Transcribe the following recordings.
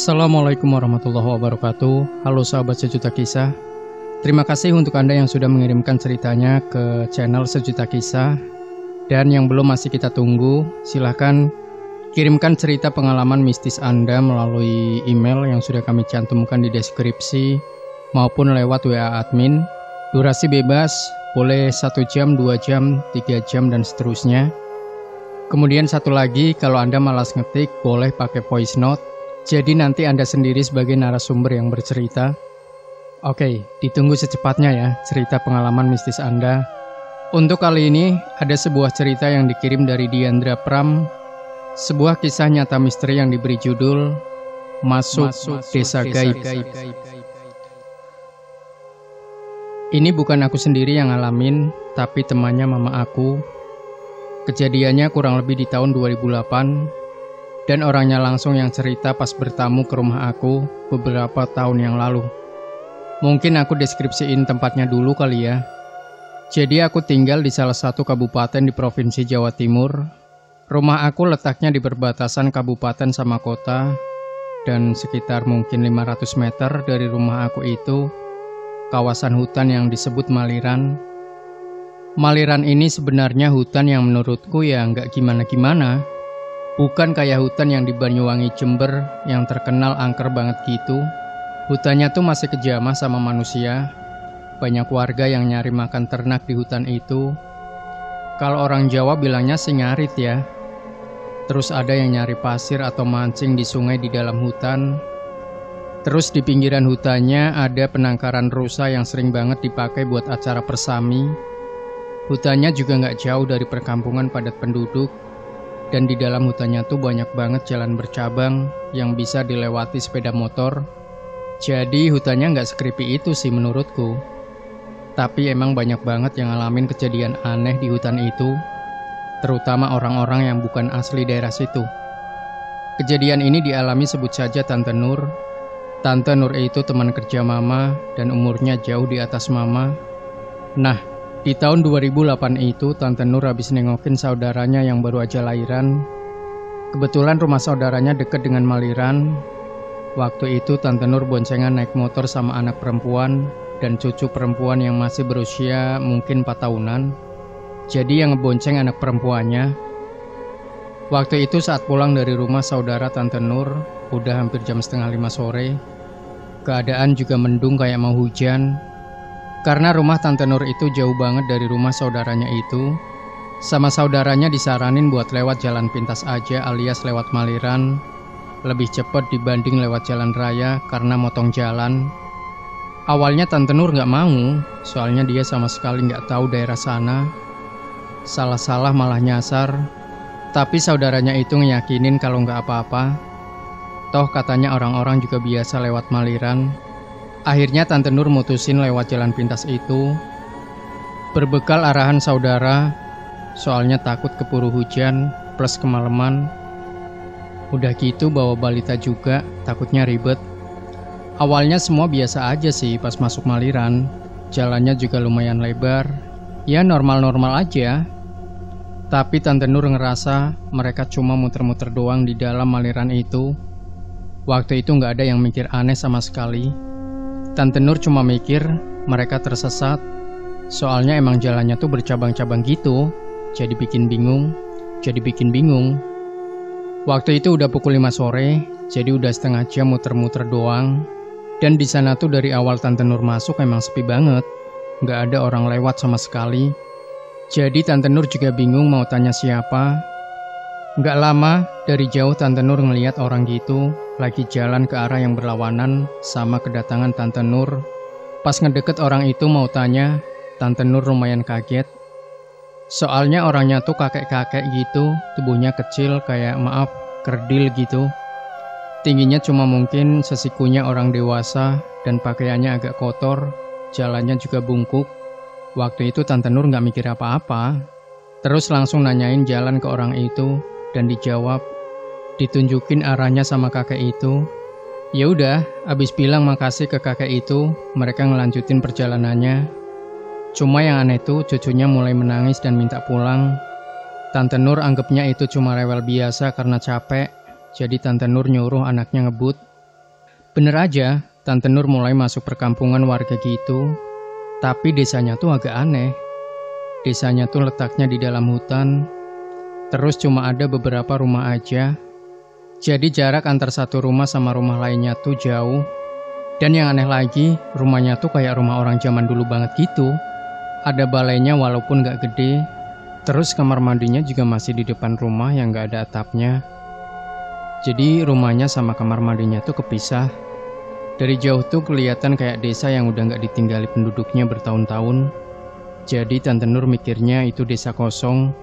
Assalamualaikum warahmatullahi wabarakatuh. Halo sahabat Sejuta Kisah. Terima kasih untuk Anda yang sudah mengirimkan ceritanya ke channel Sejuta Kisah. Dan yang belum masih kita tunggu, silahkan kirimkan cerita pengalaman mistis Anda melalui email yang sudah kami cantumkan di deskripsi maupun lewat WA admin. Durasi bebas, boleh 1 jam, 2 jam, 3 jam, dan seterusnya. Kemudian satu lagi, kalau Anda malas ngetik, boleh pakai voice note. Jadi nanti Anda sendiri sebagai narasumber yang bercerita. Oke, ditunggu secepatnya ya cerita pengalaman mistis Anda. Untuk kali ini ada sebuah cerita yang dikirim dari Diandra Pram. Sebuah kisah nyata misteri yang diberi judul Masuk Desa Gaib. Ini bukan aku sendiri yang ngalamin, tapi temannya mama aku. Kejadiannya kurang lebih di tahun 2008. Dan orangnya langsung yang cerita pas bertamu ke rumah aku beberapa tahun yang lalu. Mungkin aku deskripsiin tempatnya dulu kali ya. Jadi aku tinggal di salah satu kabupaten di Provinsi Jawa Timur. Rumah aku letaknya di perbatasan kabupaten sama kota. Dan sekitar mungkin 500 meter dari rumah aku itu kawasan hutan yang disebut Maliran. Maliran ini sebenarnya hutan yang menurutku ya nggak gimana-gimana. Bukan kayak hutan yang di Banyuwangi Jember yang terkenal angker banget gitu. Hutannya tuh masih kejamah sama manusia. Banyak warga yang nyari makan ternak di hutan itu. Kalau orang Jawa bilangnya sih ngarit ya. Terus ada yang nyari pasir atau mancing di sungai di dalam hutan. Terus di pinggiran hutannya ada penangkaran rusa yang sering banget dipakai buat acara persami. Hutannya juga nggak jauh dari perkampungan padat penduduk. Dan di dalam hutannya tuh banyak banget jalan bercabang yang bisa dilewati sepeda motor. Jadi hutannya nggak se-creepy itu sih menurutku. Tapi emang banyak banget yang ngalamin kejadian aneh di hutan itu. Terutama orang-orang yang bukan asli daerah situ. Kejadian ini dialami sebut saja Tante Nur. Tante Nur itu teman kerja mama dan umurnya jauh di atas mama. Nah, di tahun 2008 itu, Tante Nur habis nengokin saudaranya yang baru aja lahiran. Kebetulan rumah saudaranya dekat dengan Maliran. Waktu itu Tante Nur boncengan naik motor sama anak perempuan dan cucu perempuan yang masih berusia mungkin 4 tahunan. Jadi yang ngebonceng anak perempuannya. Waktu itu saat pulang dari rumah saudara Tante Nur, udah hampir jam 4:30 sore. Keadaan juga mendung kayak mau hujan. Karena rumah Tante Nur itu jauh banget dari rumah saudaranya itu. Sama saudaranya disaranin buat lewat jalan pintas aja alias lewat Maliran. Lebih cepat dibanding lewat jalan raya karena motong jalan. Awalnya Tante Nur gak mau, soalnya dia sama sekali gak tahu daerah sana. Salah-salah malah nyasar. Tapi saudaranya itu ngeyakinin kalau gak apa-apa. Toh katanya orang-orang juga biasa lewat Maliran. Akhirnya Tante Nur mutusin lewat jalan pintas itu. Berbekal arahan saudara, soalnya takut keburu hujan plus kemalaman. Udah gitu bawa balita juga, takutnya ribet. Awalnya semua biasa aja sih pas masuk Maliran. Jalannya juga lumayan lebar. Ya normal-normal aja. Tapi Tante Nur ngerasa mereka cuma muter-muter doang di dalam Maliran itu. Waktu itu gak ada yang mikir aneh sama sekali. Tante Nur cuma mikir mereka tersesat. Soalnya emang jalannya tuh bercabang-cabang gitu. Jadi bikin bingung. Waktu itu udah pukul 5 sore. Jadi udah setengah jam muter-muter doang. Dan di sana tuh dari awal Tante Nur masuk emang sepi banget. Gak ada orang lewat sama sekali. Jadi Tante Nur juga bingung mau tanya siapa. Gak lama dari jauh Tante Nur ngeliat orang gitu lagi jalan ke arah yang berlawanan sama kedatangan Tante Nur. Pas ngedeket orang itu mau tanya, Tante Nur lumayan kaget. Soalnya orangnya tuh kakek-kakek gitu, tubuhnya kecil kayak kerdil gitu. Tingginya cuma mungkin sesikunya orang dewasa dan pakaiannya agak kotor, jalannya juga bungkuk. Waktu itu Tante Nur gak mikir apa-apa. Terus langsung nanyain jalan ke orang itu dan dijawab. Ditunjukin arahnya sama kakek itu. Ya udah, abis bilang makasih ke kakek itu, mereka ngelanjutin perjalanannya. Cuma yang aneh tuh cucunya mulai menangis dan minta pulang. Tante Nur anggapnya itu cuma rewel biasa karena capek. Jadi Tante Nur nyuruh anaknya ngebut. Bener aja, Tante Nur mulai masuk perkampungan warga gitu. Tapi desanya tuh agak aneh. Desanya tuh letaknya di dalam hutan. Terus cuma ada beberapa rumah aja. Jadi jarak antar satu rumah sama rumah lainnya tuh jauh. Dan yang aneh lagi, rumahnya tuh kayak rumah orang zaman dulu banget gitu. Ada balainya walaupun gak gede. Terus kamar mandinya juga masih di depan rumah yang gak ada atapnya. Jadi rumahnya sama kamar mandinya tuh kepisah. Dari jauh tuh kelihatan kayak desa yang udah gak ditinggali penduduknya bertahun-tahun. Jadi Tante Nur mikirnya itu desa kosong.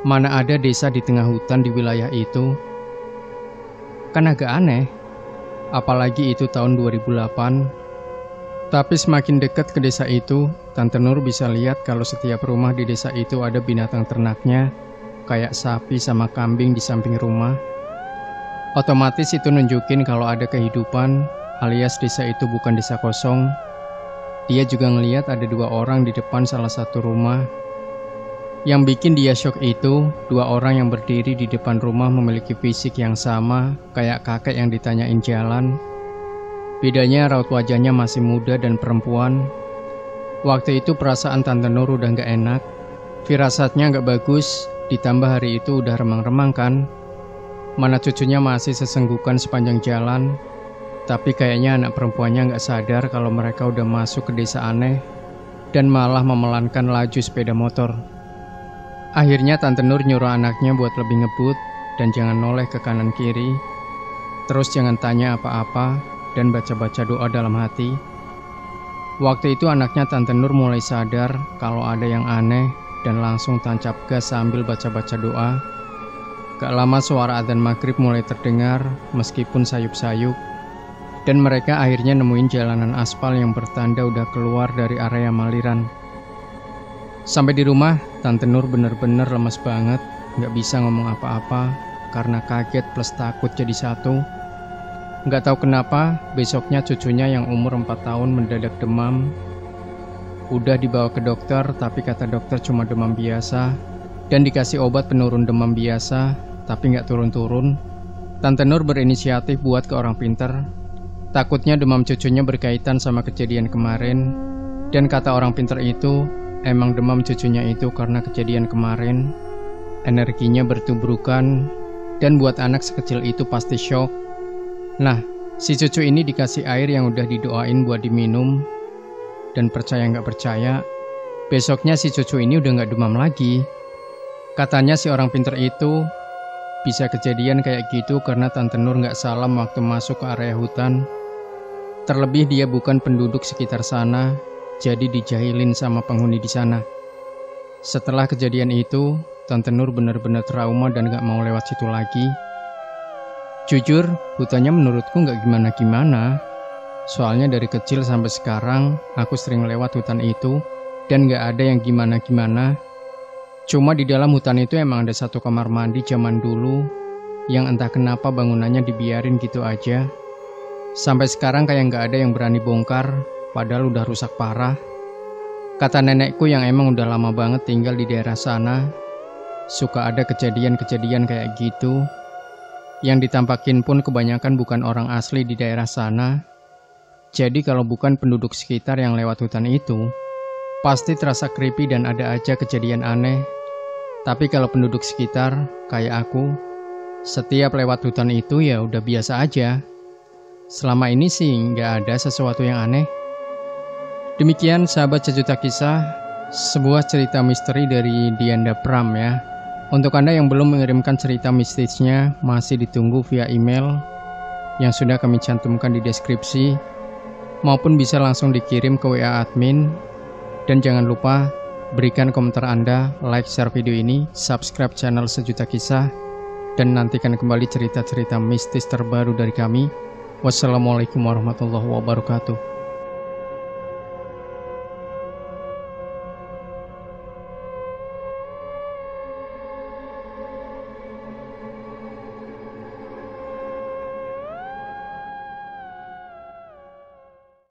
Mana ada desa di tengah hutan di wilayah itu. Kan agak aneh. Apalagi itu tahun 2008. Tapi semakin dekat ke desa itu, Tante Nur bisa lihat kalau setiap rumah di desa itu ada binatang ternaknya, kayak sapi sama kambing di samping rumah. Otomatis itu nunjukin kalau ada kehidupan, alias desa itu bukan desa kosong. Dia juga ngelihat ada 2 orang di depan salah satu rumah. Yang bikin dia shock itu, 2 orang yang berdiri di depan rumah memiliki fisik yang sama, kayak kakek yang ditanyain jalan. Bedanya raut wajahnya masih muda dan perempuan. Waktu itu perasaan Tante Nur udah gak enak. Firasatnya gak bagus, ditambah hari itu udah remang-remang kan. Mana cucunya masih sesenggukan sepanjang jalan. Tapi kayaknya anak perempuannya gak sadar kalau mereka udah masuk ke desa aneh. Dan malah memelankan laju sepeda motor. Akhirnya Tante Nur nyuruh anaknya buat lebih ngebut dan jangan noleh ke kanan kiri. Terus jangan tanya apa-apa dan baca-baca doa dalam hati. Waktu itu anaknya Tante Nur mulai sadar kalau ada yang aneh dan langsung tancap gas sambil baca-baca doa. Gak lama suara adzan maghrib mulai terdengar meskipun sayup-sayup. Dan mereka akhirnya nemuin jalanan aspal yang bertanda udah keluar dari area Maliran. Sampai di rumah, Tante Nur bener-bener lemes banget, gak bisa ngomong apa-apa karena kaget plus takut jadi satu. Gak tahu kenapa, besoknya cucunya yang umur 4 tahun mendadak demam. Udah dibawa ke dokter, tapi kata dokter cuma demam biasa. Dan dikasih obat penurun demam biasa, tapi gak turun-turun. Tante Nur berinisiatif buat ke orang pinter. Takutnya demam cucunya berkaitan sama kejadian kemarin. Dan kata orang pinter itu, emang demam cucunya itu karena kejadian kemarin. Energinya bertubrukan, dan buat anak sekecil itu pasti shock. Nah, si cucu ini dikasih air yang udah didoain buat diminum. Dan percaya nggak percaya, besoknya si cucu ini udah nggak demam lagi. Katanya si orang pinter itu bisa kejadian kayak gitu karena Tante Nur nggak salam waktu masuk ke area hutan. Terlebih dia bukan penduduk sekitar sana, jadi dijahilin sama penghuni di sana. Setelah kejadian itu, Tante Nur benar-benar trauma dan gak mau lewat situ lagi. Jujur, hutannya menurutku gak gimana-gimana. Soalnya dari kecil sampai sekarang, aku sering lewat hutan itu, dan gak ada yang gimana-gimana. Cuma di dalam hutan itu emang ada satu kamar mandi zaman dulu, yang entah kenapa bangunannya dibiarin gitu aja. Sampai sekarang kayak gak ada yang berani bongkar, padahal udah rusak parah. Kata nenekku yang emang udah lama banget tinggal di daerah sana, suka ada kejadian-kejadian kayak gitu. Yang ditampakin pun kebanyakan bukan orang asli di daerah sana. Jadi kalau bukan penduduk sekitar yang lewat hutan itu, pasti terasa creepy dan ada aja kejadian aneh. Tapi kalau penduduk sekitar, kayak aku, setiap lewat hutan itu ya udah biasa aja. Selama ini sih nggak ada sesuatu yang aneh. Demikian sahabat sejuta kisah, sebuah cerita misteri dari Dianda Pram ya. Untuk Anda yang belum mengirimkan cerita mistisnya, masih ditunggu via email yang sudah kami cantumkan di deskripsi, maupun bisa langsung dikirim ke WA admin. Dan jangan lupa berikan komentar Anda, like, share video ini, subscribe channel Sejuta Kisah, dan nantikan kembali cerita-cerita mistis terbaru dari kami. Wassalamualaikum warahmatullahi wabarakatuh.